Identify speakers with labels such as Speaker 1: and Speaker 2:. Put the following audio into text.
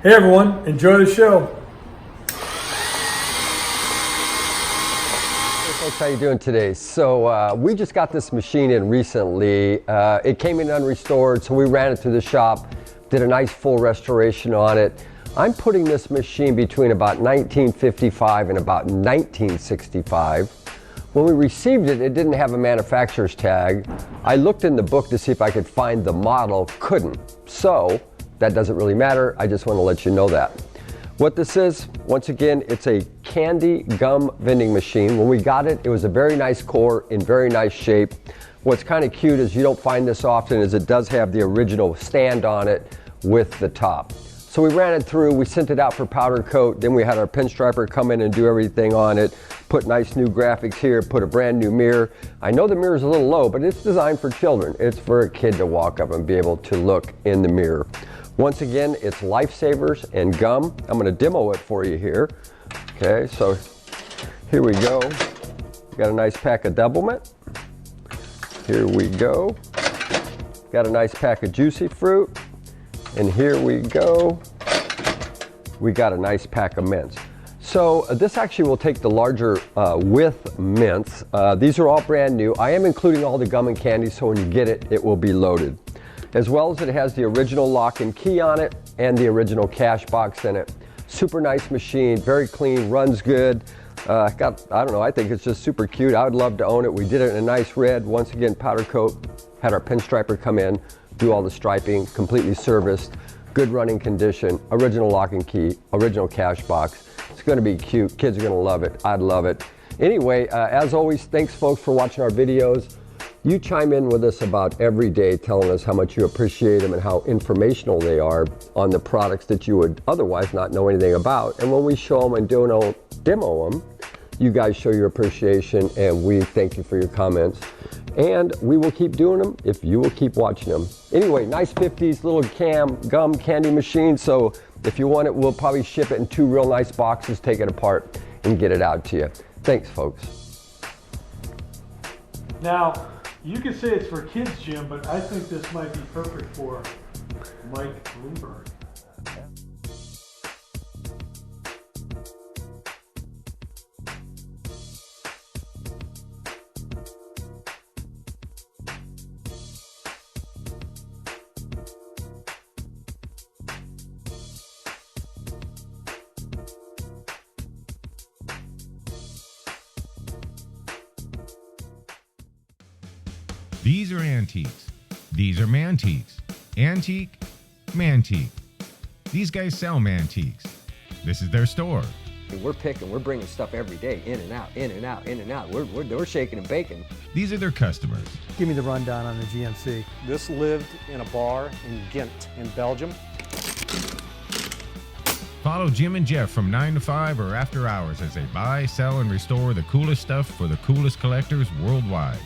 Speaker 1: Hey everyone, enjoy the show.
Speaker 2: Hey folks, how you doing today? So we just got this machine in recently. It came in unrestored, so we ran it through the shop, did a nice full restoration on it. I'm putting this machine between about 1955 and about 1965. When we received it, it didn't have a manufacturer's tag. I looked in the book to see if I could find the model, couldn't. So that doesn't really matter, I just want to let you know that. What this is, once again, it's a candy gum vending machine. When we got it, it was a very nice core in very nice shape. What's kind of cute is you don't find this often is it does have the original stand on it with the top. So we ran it through, we sent it out for powder coat, then we had our pinstriper come in and do everything on it, put nice new graphics here, put a brand new mirror. I know the mirror is a little low, but it's designed for children. It's for a kid to walk up and be able to look in the mirror. Once again, it's Lifesavers and gum. I'm gonna demo it for you here. Okay, so here we go. Got a nice pack of Doublemint. Here we go. Got a nice pack of Juicy Fruit. And here we go. We got a nice pack of mints. So this actually will take the larger width mints. These are all brand new. I am including all the gum and candy, so when you get it, it will be loaded. As well as it has the original lock and key on it and the original cash box in it. Super nice machine, very clean, runs good. I don't know, I think it's just super cute. I would love to own it. We did it in a nice red. Once again, powder coat, had our pinstriper come in, do all the striping, completely serviced, good running condition, original lock and key, original cash box. It's gonna be cute, kids are gonna love it, I'd love it. Anyway, as always, thanks folks for watching our videos. You chime in with us about every day telling us how much you appreciate them and how informational they are on the products that you would otherwise not know anything about. And when we show them and demo them, you guys show your appreciation and we thank you for your comments. And we will keep doing them if you will keep watching them. Anyway, nice 50s little gum candy machine. So if you want it, we'll probably ship it in 2 real nice boxes, take it apart and get it out to you. Thanks, folks.
Speaker 1: Now, you could say it's for kids, Jim, but I think this might be perfect for Mike Bloomberg.
Speaker 3: These are antiques. These are Mantiques. Antique, Mantique. These guys sell Mantiques. This is their store.
Speaker 2: We're bringing stuff every day, in and out, in and out, in and out. We're shaking and baking.
Speaker 3: These are their customers.
Speaker 4: Give me the rundown on the GMC.
Speaker 5: This lived in a bar in Ghent in Belgium.
Speaker 3: Follow Jim and Jeff from 9 to 5 or after hours as they buy, sell, and restore the coolest stuff for the coolest collectors worldwide.